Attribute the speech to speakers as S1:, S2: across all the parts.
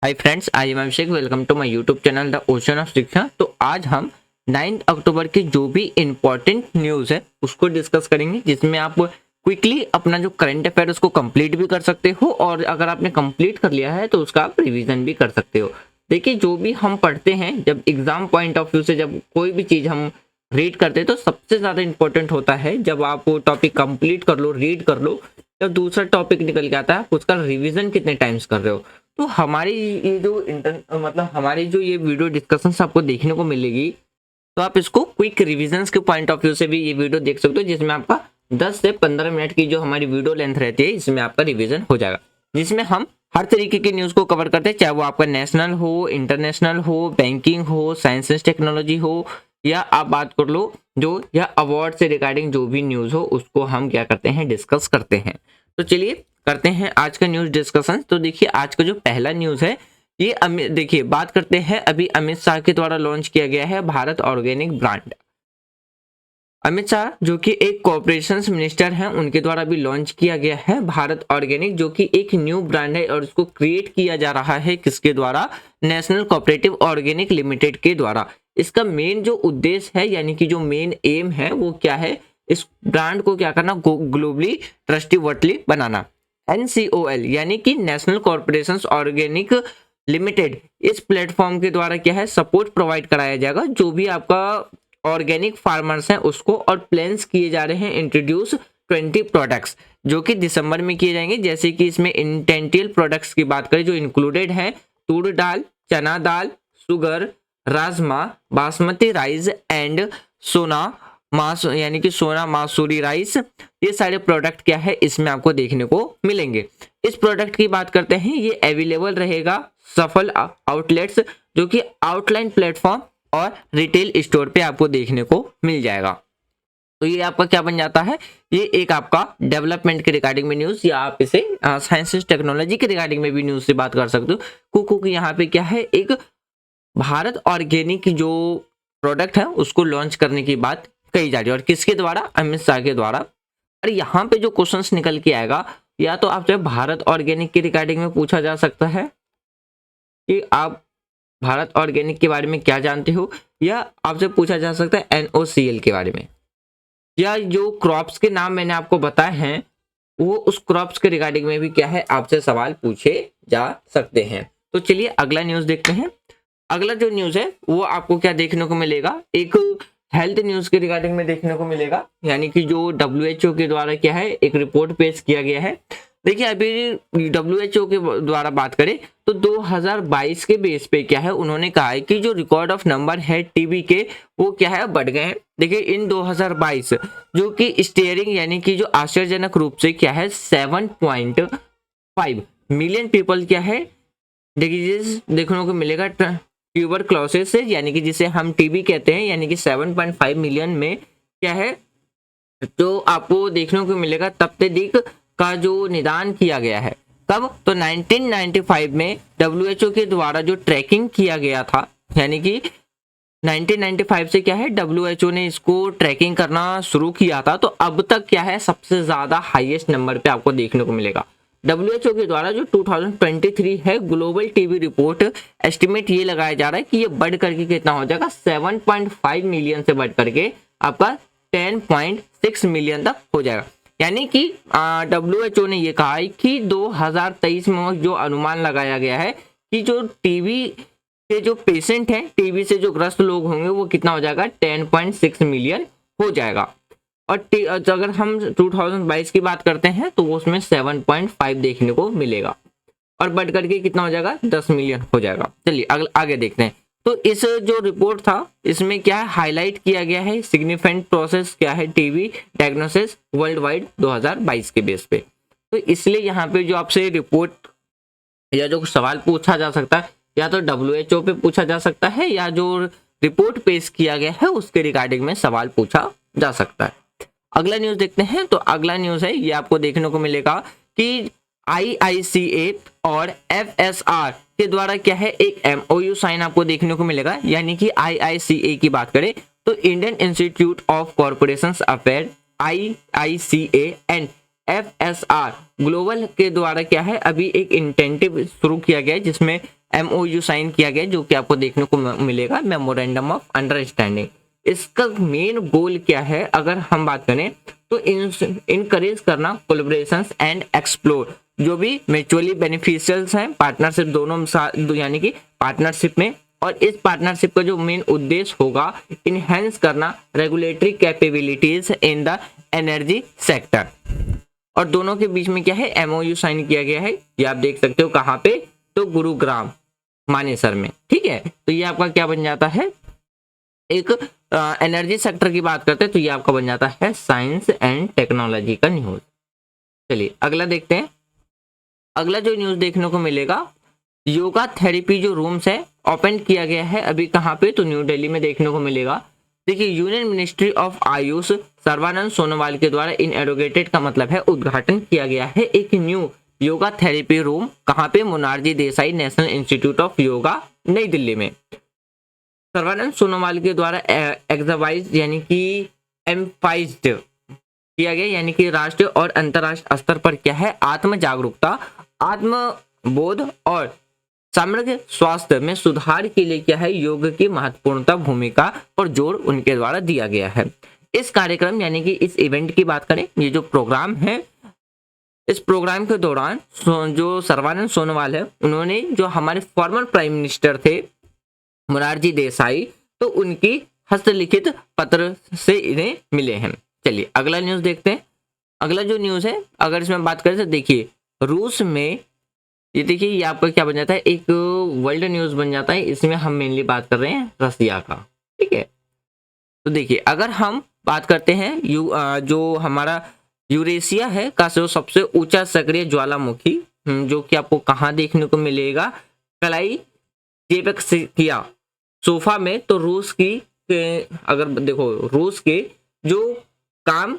S1: Hi friends, I am Abhishek. Welcome to my YouTube channel the ocean of Shiksha. तो आज हम 9 अक्टूबर की जो भी इम्पोर्टेंट न्यूज़ है उसको डिस्कस करेंगे, जिसमें आप क्विकली अपना जो करंट अफेयर उसको कंप्लीट भी कर सकते हो, और अगर आपने कंप्लीट कर लिया है तो उसका आप रिवीजन भी कर सकते हो। देखिए, जो भी हम पढ़ते हैं, जब एग्जाम पॉइंट ऑफ व्यू से जब कोई भी चीज़ हम रीड करते हैं तो सबसे ज़्यादा इंपॉर्टेंट होता है जब आप वो टॉपिक कंप्लीट कर लो, रीड कर लो, जब दूसरा टॉपिक निकल के आता है उसका रिवीजन कितने टाइम्स कर रहे हो। तो हमारी ये जो हमारी जो ये वीडियो डिस्कशंस आपको देखने को मिलेगी, तो आप इसको क्विक रिवीजन्स के पॉइंट ऑफ व्यू से भी ये वीडियो देख सकते हो, जिसमें आपका 10 से 15 मिनट की जो हमारी वीडियो लेंथ रहती है, इसमें आपका रिवीजन हो जाएगा, जिसमें हम हर तरीके की न्यूज़ को कवर करते हैं, चाहे वो आपका नेशनल हो, इंटरनेशनल हो, बैंकिंग हो, साइंस एंड टेक्नोलॉजी हो, या आप बात कर लो जो या अवार्ड से रिगार्डिंग जो भी न्यूज़ हो उसको हम क्या करते हैं, डिस्कस करते हैं। तो चलिए करते हैं आज का न्यूज़ डिस्कशन। तो देखिए, आज का जो पहला न्यूज़ है ये देखिए बात करते हैं, अभी अमित शाह के द्वारा लॉन्च किया गया है भारत ऑर्गेनिक ब्रांड। अमित शाह जो कि एक कॉर्पोरेशंस मिनिस्टर हैं, उनके द्वारा भी लॉन्च किया गया है भारत ऑर्गेनिक, जो कि एक न्यू ब्रांड है और इसको क्रिएट किया जा रहा है किसके द्वारा? नेशनल कोऑपरेटिव ऑर्गेनिक लिमिटेड के द्वारा। इसका मेन जो उद्देश्य है, यानी कि जो मेन एम है वो क्या है? इस ब्रांड को क्या करना? ग्लोबली ट्रस्टीवर्दी बनाना। NCOL यानी कि नेशनल कॉर्पोरेशन ऑर्गेनिक लिमिटेड, इस प्लेटफॉर्म के द्वारा क्या है, सपोर्ट प्रोवाइड कराया जाएगा जो भी आपका ऑर्गेनिक फार्मर्स हैं उसको, और प्लान्स किए जा रहे हैं इंट्रोड्यूस 20 प्रोडक्ट्स जो कि दिसंबर में किए जाएंगे। जैसे कि इसमें इंटेंटियल प्रोडक्ट्स की बात करें जो इंक्लूडेड हैं, तूर दाल, चना दाल, शुगर, राजमा, बासमती राइस एंड सोना यानी कि सोना मासूरी राइस, ये सारे प्रोडक्ट क्या है इसमें आपको देखने को मिलेंगे। इस प्रोडक्ट की बात करते हैं, ये अवेलेबल रहेगा सफल आउटलेट्स जो कि आउटलाइन प्लेटफॉर्म और रिटेल स्टोर पे आपको देखने को मिल जाएगा। तो ये आपका क्या बन जाता है, ये एक आपका डेवलपमेंट के रिगार्डिंग में न्यूज़, या आप इसे साइंस टेक्नोलॉजी के रिगार्डिंग में भी न्यूज़ से बात कर सकते हो। क्योंकि यहाँ पे क्या है, एक भारत ऑर्गेनिक जो प्रोडक्ट है उसको लॉन्च करने की बात कही जा रही है, और किसके द्वारा? अमित शाह के द्वारा। और यहाँ पे जो क्वेश्चंस निकल के आएगा, या तो आपसे भारत ऑर्गेनिक के रिगार्डिंग में पूछा जा सकता है कि आप भारत ऑर्गेनिक के बारे में क्या जानते हो, या आपसे पूछा जा सकता है NOCL के बारे में, या जो क्रॉप्स के नाम मैंने आपको बताए हैं वो उस क्रॉप्स के रिगार्डिंग में भी क्या है, आपसे सवाल पूछे जा सकते हैं। तो चलिए अगला न्यूज़ देखते हैं। अगला जो न्यूज़ है वो आपको क्या देखने को मिलेगा, एक हेल्थ न्यूज़ के रिगार्डिंग में देखने को मिलेगा, यानी कि जो WHO के द्वारा क्या है एक रिपोर्ट पेश किया गया है। देखिए, अभी WHO के द्वारा बात करें तो 2022 के बेस पे क्या है, उन्होंने कहा है कि जो रिकॉर्ड ऑफ नंबर है टीबी के वो क्या है, बढ़ गए हैं। देखिए, इन 2022 जो कि स्टेयरिंग यानी कि जो आश्चर्यजनक रूप से क्या है 7.5 मिलियन पीपल क्या है, देखिए देखने को मिलेगा ट्यूबरक्लोसिस से, यानी कि जिसे हम टीबी कहते हैं, यानी कि 7.5 मिलियन में क्या है तो आपको देखने को मिलेगा तपेदिक का जो निदान किया गया है। कब? तो 1995 में WHO के द्वारा जो ट्रैकिंग किया गया था, यानी कि 1995 से क्या है WHO ने इसको ट्रैकिंग करना शुरू किया था, तो अब तक क्या है सबसे ज्यादा हाईएस्ट नंबर पे आपको देखने को मिलेगा। WHO के द्वारा जो 2023 है ग्लोबल टीबी रिपोर्ट एस्टिमेट ये लगाया जा रहा है कि ये बढ़ करके कितना हो जाएगा, 7.5 मिलियन से बढ़ करके आपका 10.6 मिलियन तक हो जाएगा। यानी कि WHO ने ये कहा है कि 2023 में जो अनुमान लगाया गया है कि जो टीबी के जो पेशेंट हैं, टीबी से जो ग्रस्त लोग होंगे वो कितना हो जाएगा, 10.6 मिलियन हो जाएगा। और अगर हम 2022 की बात करते हैं तो उसमें 7.5 देखने को मिलेगा, और बढ़ करके कितना हो जाएगा, 10 मिलियन हो जाएगा। चलिए आगे देखते हैं। तो इस जो रिपोर्ट था इसमें क्या है हाईलाइट किया गया है, सिग्निफिकेंट प्रोसेस क्या है टीबी डायग्नोसिस वर्ल्ड वाइड 2022 के बेस पे। तो इसलिए यहाँ पे जो आपसे रिपोर्ट या जो सवाल पूछा जा सकता है, या तो WHO पे पूछा जा सकता है, या जो रिपोर्ट पेश किया गया है उसके रिगार्डिंग में सवाल पूछा जा सकता है। अगला न्यूज़ देखते हैं। तो अगला न्यूज़ है ये आपको देखने को मिलेगा कि IICA और FSR के द्वारा क्या है एक MOU साइन आपको देखने को मिलेगा। यानी कि IICA की बात करें तो Indian institute of corporation affair IICA and FSR global के द्वारा क्या है अभी एक इंटेंटिव शुरू किया गया है, जिसमें MOU साइन किया गया जो कि आपको देखने को मिलेगा, मेमोरेंडम ऑफ अंडरस्टैंडिंग। इसका मेन गोल क्या है अगर हम बात करें तो इनकरेज करना कोलैबोरेशंस एंड एक्सप्लोर जो भी म्यूचुअली बेनिफिशियल्स हैं पार्टनरशिप दोनों यानी कि पार्टनरशिप में, और इस पार्टनरशिप का जो मेन उद्देश्य होगा इनहेंस करना regulatory capabilities in the energy sector. और दोनों के बीच में क्या है, MOU साइन किया गया है, ये आप देख सकते हो कहाँ पे, तो गुरुग्राम मानेसर में। ठीक है, तो ये आपका क्या बन जाता है, एक एनर्जी सेक्टर की बात करते हैं तो ये आपका बन जाता है साइंस एंड टेक्नोलॉजी का न्यूज। चलिए अगला देखते हैं। अगला जो न्यूज देखने को मिलेगा, योगा थेरेपी जो रूम्स है ओपन किया गया है अभी कहाँ पे, तो न्यू दिल्ली में देखने को मिलेगा। देखिए union ministry of Ayush Sarbananda Sonowal के द्वारा इनएरोगेटेड का मतलब है उद्घाटन किया गया है एक न्यू योगा थेरेपी रूम, कहाँ पे, Morarji Desai National Institute of Yoga Nai Delhi में। सर्बानंद सोनोवाल के द्वारा एग्जावाइज यानी कि एम्फाइज्ड किया गया, यानी कि राष्ट्रीय और अंतर्राष्ट्रीय स्तर पर क्या है, आत्म जागरूकता, आत्मबोध और समग्र स्वास्थ्य में सुधार के लिए क्या है, योग की महत्वपूर्णता भूमिका पर जोर उनके द्वारा दिया गया है। इस कार्यक्रम यानी कि इस इवेंट की बात करें, ये जो प्रोग्राम है, इस प्रोग्राम के दौरान जो सर्बानंद सोनोवाल है उन्होंने जो हमारे फॉर्मर प्राइम मिनिस्टर थे मोरारजी देसाई, तो उनकी हस्तलिखित पत्र से इन्हें मिले हैं। चलिए अगला न्यूज देखते हैं। अगला जो न्यूज है अगर इसमें बात करें तो देखिए रूस में, ये देखिए ये आपका क्या बन जाता है, एक वर्ल्ड न्यूज बन जाता है। इसमें हम मेनली बात कर रहे हैं रसिया का। ठीक है, तो देखिए अगर हम बात करते हैं जो हमारा यूरेशिया है का जो सबसे ऊंचा सक्रिय ज्वालामुखी, जो कि आपको कहाँ देखने को मिलेगा, कलाई चेपेक्सिया सोफा में। तो रूस की अगर देखो रूस के जो काम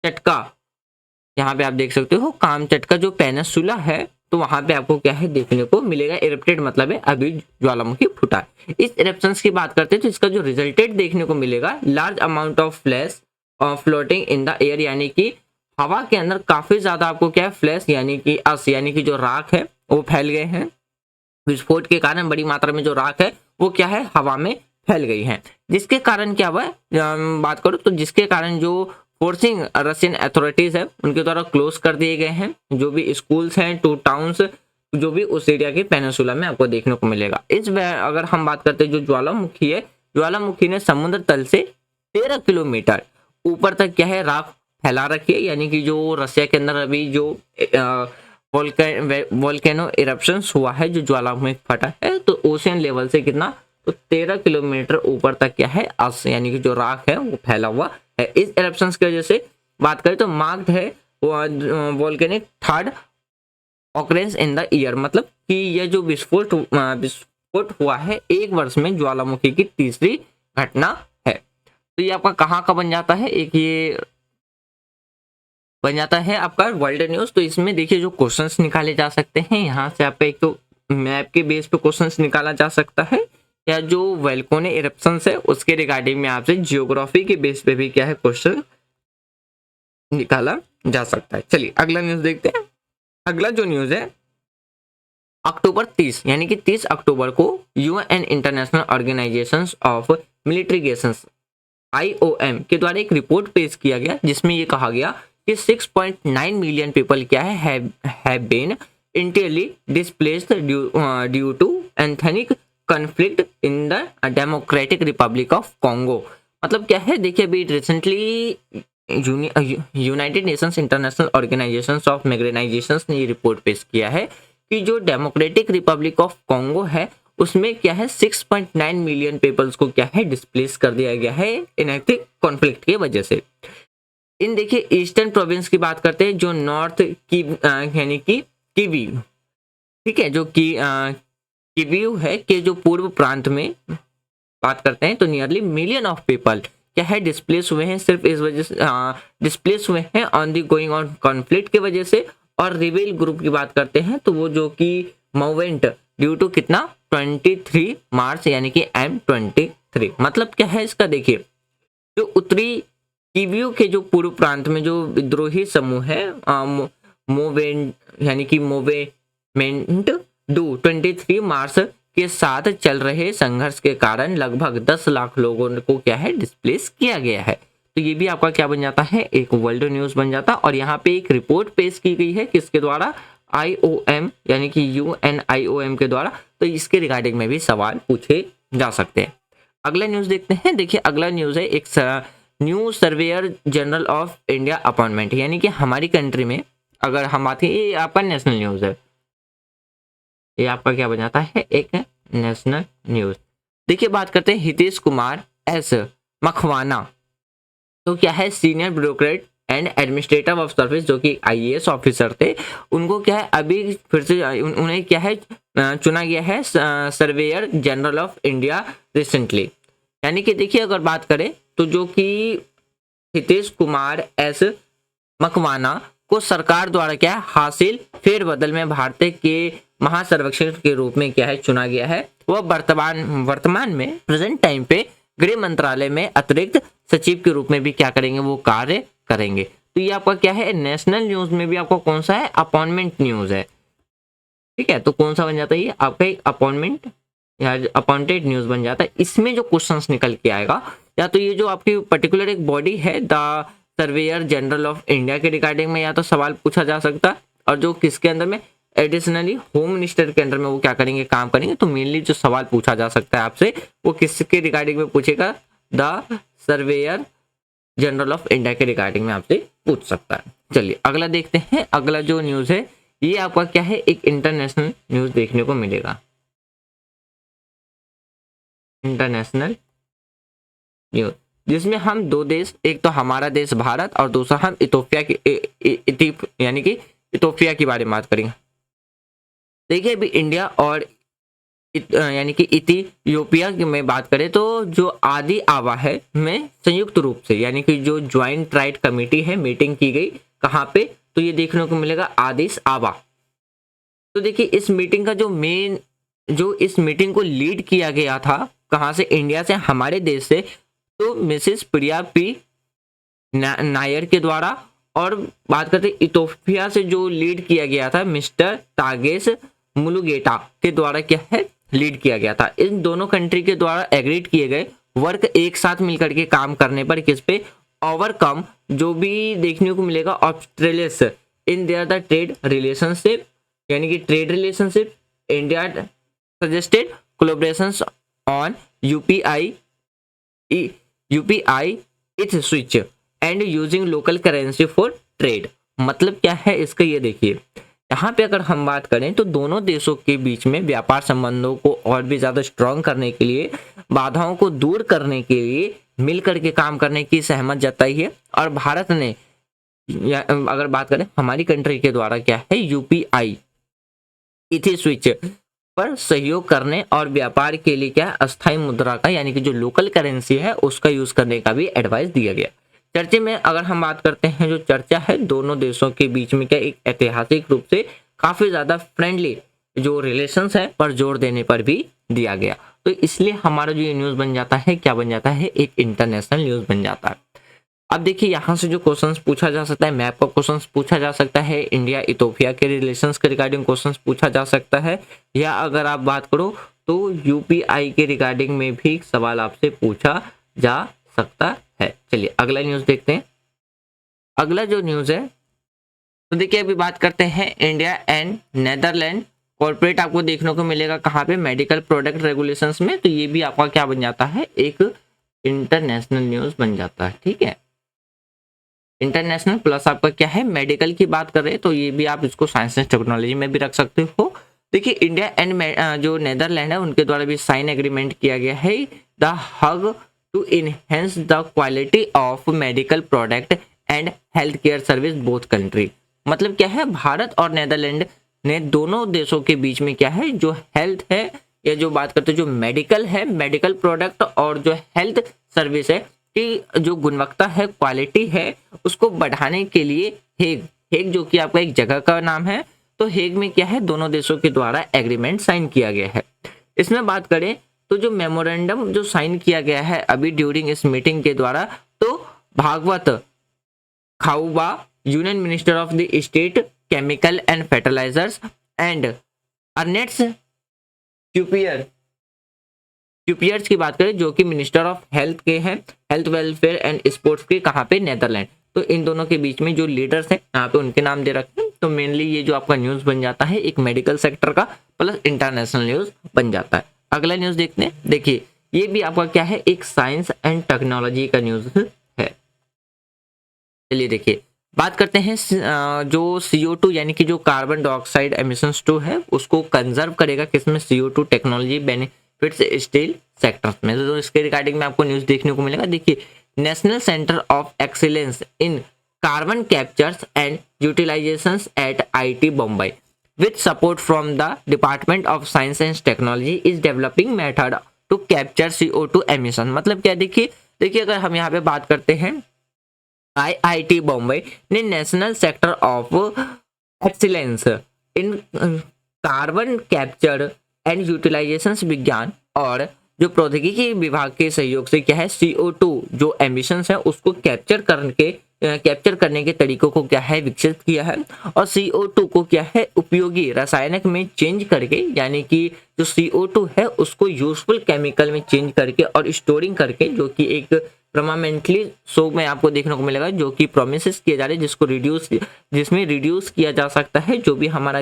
S1: चटका, यहाँ पे आप देख सकते हो काम चटका जो पेनिनसुला है, तो वहां पे आपको क्या है देखने को मिलेगा, इरप्टेड मतलब है अभी ज्वालामुखी फूटा। इस इरप्शंस की बात करते हैं तो इसका जो रिजल्टेड देखने को मिलेगा, large amount of flash floating in the air, यानी कि हवा के अंदर काफी ज्यादा आपको क्या है फ्लैश यानी कि अस यानी कि जो राख है वो फैल गए हैं। विस्फोट के कारण बड़ी मात्रा में जो राख है वो क्या है हवा में फैल गई है, जिसके कारण क्या हुआ बात करूं तो जिसके कारण जो फोर्सिंग रशियन अथॉरिटीज है उनके द्वारा क्लोज कर दिए गए हैं जो भी स्कूल्स हैं, 2 टाउन्स जो भी उस एरिया के पेनिनसुला में आपको देखने को मिलेगा। इस अगर हम बात करते हैं जो ज्वालामुखी है, ज्वालामुखी ने समुद्र तल से 13 किलोमीटर ऊपर तक क्या है राख फैला रखी है, यानी कि जो रसिया के अंदर अभी जो वोल्केनो इरप्शंस हुआ है, जो ज्वालामुखी फटा है, तो ओशियन लेवल से कितना, तो 13 किलोमीटर ऊपर तक क्या है अस यानी कि जो राख है वो फैला हुआ है। इस इरप्शंस की वजह से बात करें तो मार्क्ड है volcanic third occurrence in the year, मतलब कि यह जो विस्फोट हुआ है एक वर्ष में ज्वालामुखी की तीसरी घटना है। तो ये आपका कहाँ का बन जाता है, एक ये बन जाता है आपका वर्ल्ड न्यूज। तो इसमें देखिए जो क्वेश्चंस निकाले जा सकते हैं, यहाँ से आपका एक तो मैप के बेस पे क्वेश्चंस निकाला जा सकता है, या जो वोल्केनो इरप्शंस है उसके रिगार्डिंग में आपसे जियोग्राफी के बेस पे भी क्या है क्वेश्चन निकाला जा सकता है। चलिए अगला न्यूज देखते हैं। अगला जो न्यूज है अक्टूबर 30 यानी कि 30 अक्टूबर को UN international organization of migrations IOM के द्वारा एक रिपोर्ट पेश किया गया जिसमें ये कहा गया कि 6.9 मिलियन पीपल क्या है have been internally displaced due to ethnic conflict in the Democratic Republic of Congo. मतलब क्या है देखिए अभी recently United Nations international organization of migration ने ये रिपोर्ट पेश किया है कि जो डेमोक्रेटिक रिपब्लिक ऑफ कॉन्गो है उसमें क्या है 6.9 मिलियन पीपल्स को क्या है डिस्प्लेस कर दिया गया है इनएक्टिव कॉन्फ्लिक्ट की वजह से। इन देखिए ईस्टर्न प्रोविंस की बात करते हैं जो नॉर्थ की यानी कि किवी, ठीक है, जो कि किवीयू है कि जो पूर्व प्रांत में बात करते हैं तो नियरली मिलियन ऑफ पीपल क्या है डिस्प्लेस हुए हैं, सिर्फ इस वजह से डिस्प्लेस हुए हैं on the going on conflict की वजह से। और रिबेल ग्रुप की बात करते हैं तो वो जो कि मूवमेंट ड्यू टू कितना 23 मार्च यानी कि M23। मतलब क्या है इसका देखिए जो उत्तरी किवीयू के जो पूर्व प्रांत में जो विद्रोही समूह है मोवेंट यानी कि मूवमेंट 23 मार्च के साथ चल रहे संघर्ष के कारण लगभग 10 लाख लोगों को क्या है डिस्प्लेस किया गया है। तो ये भी आपका क्या बन जाता है, एक वर्ल्ड न्यूज बन जाता। और यहाँ पे एक रिपोर्ट पेश की गई है किसके द्वारा, IOM यानी कि UNIOM के द्वारा। तो इसके रिगार्डिंग में भी सवाल पूछे जा सकते हैं। अगला न्यूज देखते हैं। देखिए अगला न्यूज है एक new surveyor general of India appointment, यानी कि हमारी कंट्री में अगर हम बात करें, ये आपका नेशनल न्यूज है, ये आपका क्या बन जाता है, एक नेशनल न्यूज। देखिए बात करते हैं हितेश कुमार एस मखवाना, तो क्या है senior bureaucrat and administrator of service, जो कि IAS ऑफिसर थे, उनको क्या है अभी फिर से उन्हें क्या है चुना गया है surveyor general of India recently. यानी कि देखिए अगर बात करें तो जो कि हितेश कुमार एस मकवाना को सरकार द्वारा क्या है हासिल फेरबदल में भारतीय के महासर्वेक्षक के रूप में क्या है चुना गया है। वह वर्तमान में प्रेजेंट टाइम पे गृह मंत्रालय में अतिरिक्त सचिव के रूप में भी क्या करेंगे, वो कार्य करेंगे। तो ये आपका क्या है नेशनल न्यूज में भी आपका कौन सा है, अपॉइंटमेंट न्यूज है। ठीक है, तो कौन सा बन जाता है, ये आपका एक अपॉइंटमेंट या अपॉइंटेड न्यूज बन जाता है। इसमें जो क्वेश्चंस निकल के आएगा, या तो ये जो आपकी पर्टिकुलर एक बॉडी है the surveyor general of India के रिगार्डिंग में या तो सवाल पूछा जा सकता है, और जो किसके अंदर में एडिशनली होम मिनिस्टर के अंदर में वो क्या करेंगे, काम करेंगे। तो मेनली जो सवाल पूछा जा सकता है आपसे वो किसके रिगार्डिंग में पूछेगा, the surveyor general of India के रिगार्डिंग में आपसे पूछ सकता है। चलिए अगला देखते हैं। अगला जो न्यूज है ये आपका क्या है, एक इंटरनेशनल न्यूज देखने को मिलेगा। इंटरनेशनल न्यूज जिसमें हम दो देश, एक तो हमारा देश भारत और दूसरा हम इथोपिया की यानी कि इथोपिया की बारे में बात करेंगे। देखिए अभी इंडिया और यानी कि इथियोपिया में बात करें तो जो आदि आवा है में संयुक्त रूप से यानी कि जो ज्वाइंट ट्राइड कमेटी है मीटिंग की गई, कहाँ पे, तो ये देखने को मिलेगा आदिस आबा। तो देखिए इस मीटिंग का जो इस मीटिंग को लीड किया गया था कहाँ से, इंडिया से, हमारे देश से, तो मिसेस प्रिया पी नायर के द्वारा। और बात करते इथोपिया से जो लीड किया गया था मिस्टर तागेस मुलुगेटा के द्वारा क्या है लीड किया गया था। इन दोनों कंट्री के द्वारा एग्रीड किए गए वर्क एक साथ मिलकर के काम करने पर किस पे, ओवरकम जो भी देखने को मिलेगा Australia's in their the trade relationship, यानी कि trade relationship. India suggested collaborations on UPI with switch and using local currency for trade. मतलब क्या है इसका, ये देखिए यहाँ पे अगर हम बात करें तो दोनों देशों के बीच में व्यापार संबंधों को और भी ज्यादा स्ट्रॉन्ग करने के लिए, बाधाओं को दूर करने के लिए मिलकर के काम करने की सहमत जताई है। और भारत ने अगर बात करें हमारी कंट्री के द्वारा क्या है यूपीआई इथी स्विच पर सहयोग करने और व्यापार के लिए क्या अस्थायी मुद्रा का यानी कि जो लोकल करेंसी है उसका यूज करने का भी एडवाइस दिया गया। चर्चे में अगर हम बात करते हैं, जो चर्चा है दोनों देशों के बीच में क्या एक ऐतिहासिक रूप से काफी ज्यादा फ्रेंडली जो रिलेशंस है पर जोर देने पर भी दिया गया। तो इसलिए हमारा जो ये न्यूज बन जाता है क्या बन जाता है, एक इंटरनेशनल न्यूज बन जाता है। अब देखिए यहाँ से जो क्वेश्चंस पूछा जा सकता है, मैप का क्वेश्चंस पूछा जा सकता है, इंडिया इथोपिया के रिलेशंस के रिगार्डिंग क्वेश्चंस पूछा जा सकता है, या अगर आप बात करो तो यूपीआई के रिगार्डिंग में भी सवाल आपसे पूछा जा सकता है। चलिए अगला न्यूज देखते हैं। अगला जो न्यूज है तो देखिए अभी बात करते हैं इंडिया एंड नेदरलैंड कॉर्पोरेट, आपको देखने को मिलेगा कहाँ पे, मेडिकल प्रोडक्ट रेगुलेशंस में। तो ये भी आपका क्या बन जाता है, एक इंटरनेशनल न्यूज बन जाता है। ठीक है, इंटरनेशनल प्लस आपका क्या है मेडिकल की बात कर रहे हैं तो ये भी आप इसको साइंस एंड टेक्नोलॉजी में भी रख सकते हो। देखिए इंडिया एंड जो नेदरलैंड है उनके द्वारा भी साइन एग्रीमेंट किया गया है the hug to enhance the quality of medical product and health care service both country. मतलब क्या है, भारत और नेदरलैंड ने दोनों देशों के बीच में क्या है जो हेल्थ है या जो बात करते हैं जो मेडिकल है, मेडिकल प्रोडक्ट और जो हेल्थ सर्विस है की जो गुणवत्ता है, क्वालिटी है, उसको बढ़ाने के लिए हेग जो कि आपका एक जगह का नाम है, तो हेग में क्या है दोनों देशों के द्वारा एग्रीमेंट साइन किया गया है। इसमें बात करें तो जो मेमोरेंडम जो साइन किया गया है अभी ड्यूरिंग इस मीटिंग के द्वारा, तो Bhagwanth Khuba union minister of the state chemical and fertilizers and अर्नेस्ट क्यूपियर्स की बात करें जो कि मिनिस्टर ऑफ हेल्थ के हैं, हेल्थ वेलफेयर एंड स्पोर्ट्स के, कहाँ पे, नेदरलैंड। तो इन दोनों के बीच में जो लीडर्स हैं यहाँ पे उनके नाम दे रखे हैं। तो मेनली ये जो आपका न्यूज बन जाता है एक मेडिकल सेक्टर का प्लस इंटरनेशनल न्यूज बन जाता है। अगला न्यूज देखते हैं। देखिए ये भी आपका क्या है, एक साइंस एंड टेक्नोलॉजी का न्यूज है। चलिए देखिए बात करते हैं जो CO2 यानी कि जो कार्बन डाइऑक्साइड एमिशंस 2 है उसको कंजर्व करेगा किसमें, CO2 technology benefits steel sectors में। तो इसके रिगार्डिंग में आपको न्यूज देखने को मिलेगा। देखिए national centre of excellence in carbon captures and utilizations at IIT Bombay with support from the Department of Science and Technology is developing method to capture CO2 emission। मतलब क्या, देखिए अगर हम यहाँ पे बात करते हैं IIT बॉम्बे ने national sector of excellence in carbon capture and utilization विज्ञान और जो प्रौद्योगिकी विभाग के सहयोग से क्या है CO2 जो एमिशंस है उसको कैप्चर करने के तरीकों को क्या है विकसित किया है, और CO2 को क्या है उपयोगी रासायनिक में चेंज करके, यानी कि जो CO2 है उसको यूजफुल केमिकल में चेंज करके और स्टोरिंग करके, जो कि एक परमानेंटली शो में आपको देखने को मिलेगा, जो कि प्रोमिसेस किए जा रहे हैं जिसमें रिड्यूस किया जा सकता है जो भी हमारा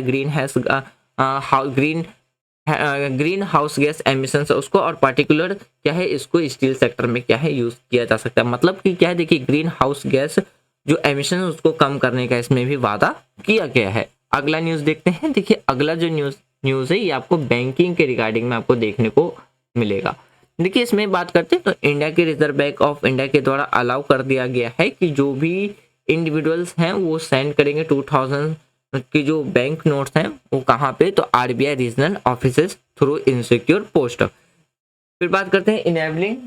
S1: ग्रीन हाउस गैस एमिशंस है उसको, और पर्टिकुलर क्या है इसको स्टील सेक्टर में क्या है यूज किया जा सकता है। मतलब कि क्या है, देखिए ग्रीन हाउस गैस जो एमिशन है उसको कम करने का इसमें भी वादा किया गया है। अगला न्यूज देखते हैं। देखिए अगला जो न्यूज है ये आपको बैंकिंग के रिगार्डिंग में आपको देखने को मिलेगा। देखिए इसमें बात करते हैं तो इंडिया के रिजर्व बैंक ऑफ इंडिया के द्वारा अलाउ कर दिया गया है कि जो भी इंडिविजुअल्स हैं वो सेंड करेंगे 2000 की जो बैंक नोट्स हैं वो कहाँ पे, तो RBI regional offices through insecure post. फिर बात करते हैं enabling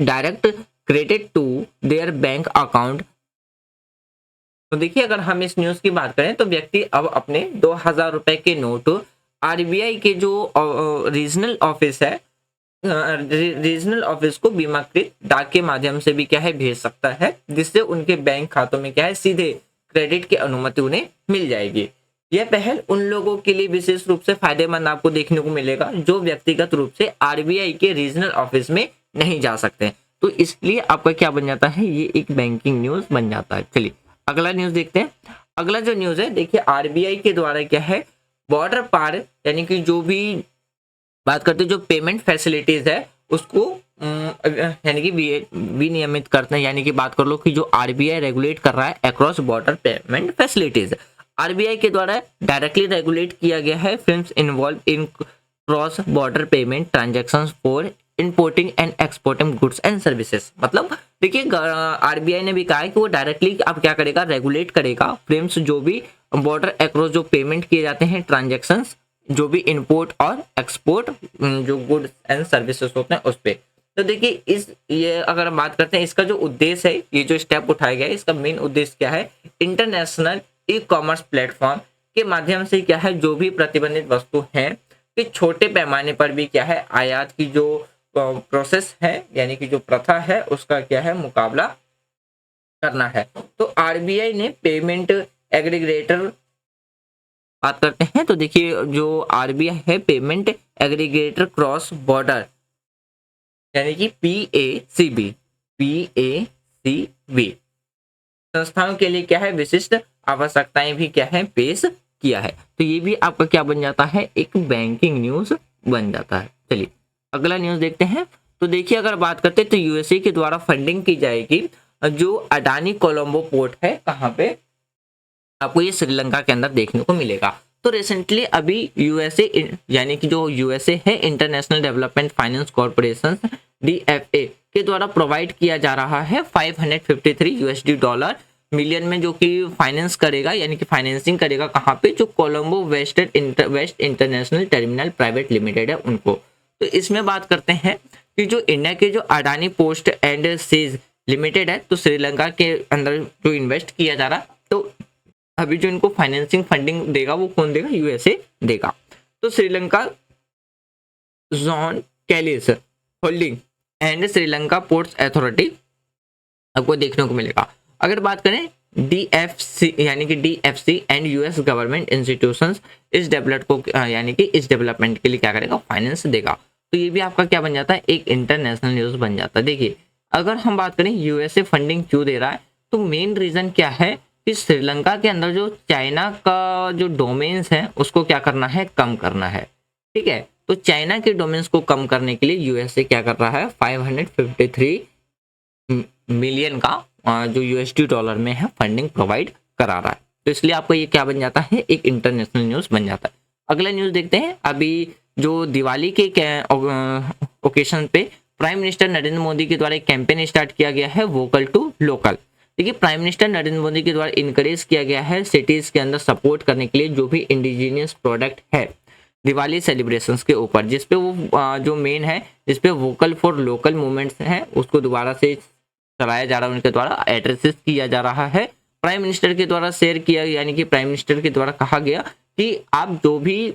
S1: direct credit to their bank account. तो देखिए अगर हम इस न्यूज की बात करें तो व्यक्ति अब अपने 2000 रुपए के नोट RBI के जो रीजनल ऑफिस है, रीजनल ऑफिस को बीमाकृत डाक के माध्यम से भी क्या है भेज सकता है, जिससे उनके बैंक खातों में क्या है सीधे क्रेडिट की अनुमति उन्हें मिल जाएगी। यह पहल उन लोगों के लिए विशेष रूप से फायदेमंद आपको देखने को मिलेगा जो व्यक्तिगत रूप से RBI के रीजनल ऑफिस में नहीं जा सकते। तो इसलिए आपका क्या बन जाता है, ये एक बैंकिंग न्यूज बन जाता है। चलिए अगला न्यूज देखते हैं। अगला जो न्यूज है देखिए RBI के द्वारा क्या है बॉर्डर पार, यानी कि जो भी बात करते हैं जो पेमेंट फैसिलिटीज है उसको यानी कि विनियमित करते हैं, यानी कि बात कर लो कि जो RBI रेगुलेट कर रहा है across border payment facilities. RBI के द्वारा डायरेक्टली रेगुलेट किया गया है films involve in cross border payment transactions for importing and exporting goods and services. मतलब देखिए RBI ने भी कहा है कि वो डायरेक्टली अब क्या करेगा, रेगुलेट करेगा फिल्म्स जो भी बॉर्डर अक्रॉस जो पेमेंट किए जाते हैं ट्रांजैक्शंस, जो भी इंपोर्ट और एक्सपोर्ट जो गुड्स एंड सर्विसेज होते हैं उस पे। तो देखिए ये अगर हम बात करते हैं इसका जो उद्देश्य है, ये जो स्टेप उठाया गया है इसका मेन उद्देश्य क्या है, इंटरनेशनल ई-कॉमर्स प्लेटफॉर्म के माध्यम से क्या है जो भी प्रतिबंधित वस्तु है कि छोटे पैमाने पर भी क्या है आयात की जो प्रोसेस है, यानी कि जो प्रथा है उसका क्या है मुकाबला करना है। तो RBI ने पेमेंट एग्रीगेटर बात करते हैं तो देखिए जो RBI है पेमेंट एग्रीगेटर क्रॉस बॉर्डर यानी कि PACB संस्थाओं के लिए क्या है विशिष्ट आवश्यकताएं भी क्या है पेश किया है। तो ये भी आपका क्या बन जाता है, एक बैंकिंग न्यूज बन जाता है। चलिए अगला न्यूज देखते हैं। तो देखिए अगर बात करते हैं तो USA के द्वारा फंडिंग की जाएगी जो अडानी कोलंबो पोर्ट है, कहाँ पे आपको ये श्रीलंका के अंदर देखने को मिलेगा। तो रिसेंटली अभी USA यानी कि जो USA है international development finance corporation DFA के द्वारा प्रोवाइड किया जा रहा है $553 मिलियन में, जो कि फाइनेंस करेगा यानी कि फाइनेंसिंग करेगा कहाँ पे, जो Colombo west international terminal private limited है उनको। तो इसमें बात करते हैं कि जो इंडिया के जो Adani post and seas limited है तो श्रीलंका के अंदर जो इन्वेस्ट किया जा रहा, तो अभी जो इनको फाइनेंसिंग फंडिंग देगा वो कौन देगा, USA देगा। तो Sri Lanka John Kallis holding and Sri Lanka ports authority आपको देखने को मिलेगा। अगर बात करें DFC यानी कि DFC and US government institutions इस डेवलप को यानी कि इस डेवलपमेंट के लिए क्या करेगा, फाइनेंस देगा। तो ये भी आपका क्या बन जाता है, एक इंटरनेशनल न्यूज बन जाता है। देखिए अगर हम बात करें यूएसए फंडिंग क्यों दे रहा है, तो मेन रीजन क्या है कि श्रीलंका के अंदर जो चाइना का जो डोमेन्स है उसको क्या करना है, कम करना है। ठीक है, तो चाइना के डोमेन्स को कम करने के लिए यूएसए क्या कर रहा है, 553 मिलियन का जो यूएसडी डॉलर में है फंडिंग प्रोवाइड करा रहा है। तो इसलिए आपको ये क्या बन जाता है, एक इंटरनेशनल न्यूज बन जाता है। अगला न्यूज देखते हैं। अभी जो दिवाली के ओकेशन पे प्राइम मिनिस्टर नरेंद्र मोदी के द्वारा एक कैंपेन स्टार्ट किया गया है, वोकल टू लोकल। देखिए प्राइम मिनिस्टर नरेंद्र मोदी के द्वारा इनकरेज किया गया है सिटीज के अंदर सपोर्ट करने के लिए जो भी इंडिजीनियस प्रोडक्ट है दिवाली सेलिब्रेशंस के ऊपर, जिसपे वो जो मेन है जिसपे वोकल फॉर लोकल मूवमेंट्स है उसको दोबारा से चलाया जा रहा है, उनके द्वारा एड्रेसेस किया जा रहा है। प्राइम मिनिस्टर के द्वारा शेयर किया, यानी कि प्राइम मिनिस्टर के द्वारा कहा गया कि आप जो भी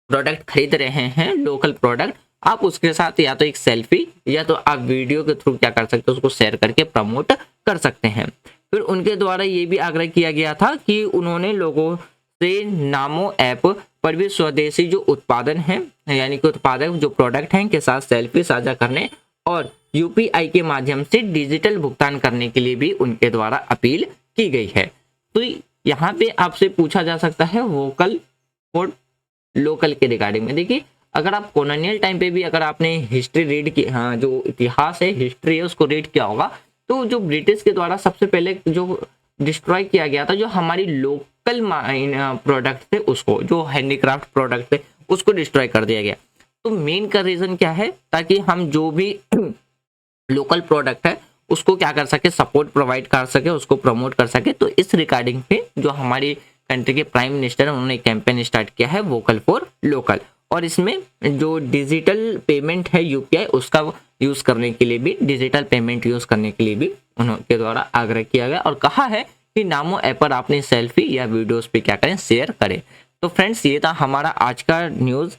S1: प्रोडक्ट खरीद रहे हैं लोकल प्रोडक्ट, आप उसके साथ या तो एक सेल्फी या तो आप वीडियो के थ्रू क्या कर सकते हो, उसको शेयर करके प्रमोट कर सकते हैं। फिर उनके द्वारा ये भी आग्रह किया गया था कि उन्होंने लोगों से नामो ऐप पर भी स्वदेशी जो उत्पादन है यानी कि उत्पादक जो प्रोडक्ट हैं के साथ सेल्फी साझा करने और यूपीआई के माध्यम से डिजिटल भुगतान करने के लिए भी उनके द्वारा अपील की गई है। तो यहाँ पे आपसे पूछा जा सकता है वोकल फॉर लोकल के रिगार्डिंग में। देखिए अगर आप कॉलोनियल टाइम पे भी अगर आपने हिस्ट्री रीड की, हाँ जो इतिहास है हिस्ट्री है उसको रीड किया होगा, तो जो ब्रिटिश के द्वारा सबसे पहले जो डिस्ट्रॉय किया गया था जो हमारी लोकल प्रोडक्ट थे उसको, जो हैंडीक्राफ्ट प्रोडक्ट थे उसको डिस्ट्रॉय कर दिया गया। तो मेन का रीजन क्या है, ताकि हम जो भी लोकल प्रोडक्ट है उसको क्या कर सके, सपोर्ट प्रोवाइड कर सके, उसको प्रमोट कर सके। तो इस रिगार्डिंग पे जो हमारी कंट्री के प्राइम मिनिस्टर है उन्होंने कैंपेन स्टार्ट किया है वोकल फॉर लोकल, और इसमें जो डिजिटल पेमेंट है यूपीआई उसका यूज करने के लिए भी, डिजिटल पेमेंट यूज करने के लिए भी उनके द्वारा आग्रह किया गया और कहा है कि नामो ऐप पर आपने सेल्फी या वीडियोस पे क्या करें, शेयर करें। तो फ्रेंड्स ये था हमारा आज का न्यूज़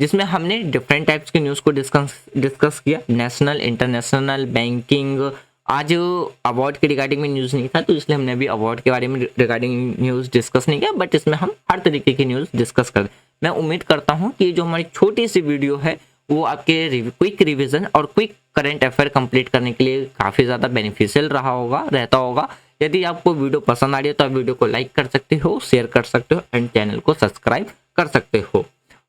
S1: जिसमें हमने डिफरेंट टाइप्स के न्यूज़ को डिस्कस किया, नेशनल इंटरनेशनल बैंकिंग। आज अवार्ड के रिगार्डिंग में न्यूज़ नहीं था तो इसलिए हमने अभी अवार्ड के बारे में रिगार्डिंग न्यूज़ डिस्कस नहीं किया, बट इसमें हम हर तरीके की न्यूज़ डिस्कस कर। मैं उम्मीद करता हूँ कि जो हमारी छोटी सी वीडियो है वो आपके क्विक रिवीजन और क्विक करंट अफेयर कंप्लीट करने के लिए काफ़ी ज़्यादा बेनिफिशियल रहता होगा। यदि आपको वीडियो पसंद आ रही है तो आप वीडियो को लाइक कर सकते हो, शेयर कर सकते हो एंड चैनल को सब्सक्राइब कर सकते हो।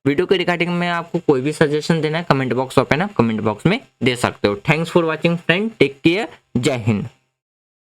S1: वीडियो के रिगार्डिंग में आपको कोई भी सजेशन देना है कमेंट बॉक्स ओपन है, कमेंट बॉक्स में दे सकते हो। Thanks for watching friend, take care, जय हिंद।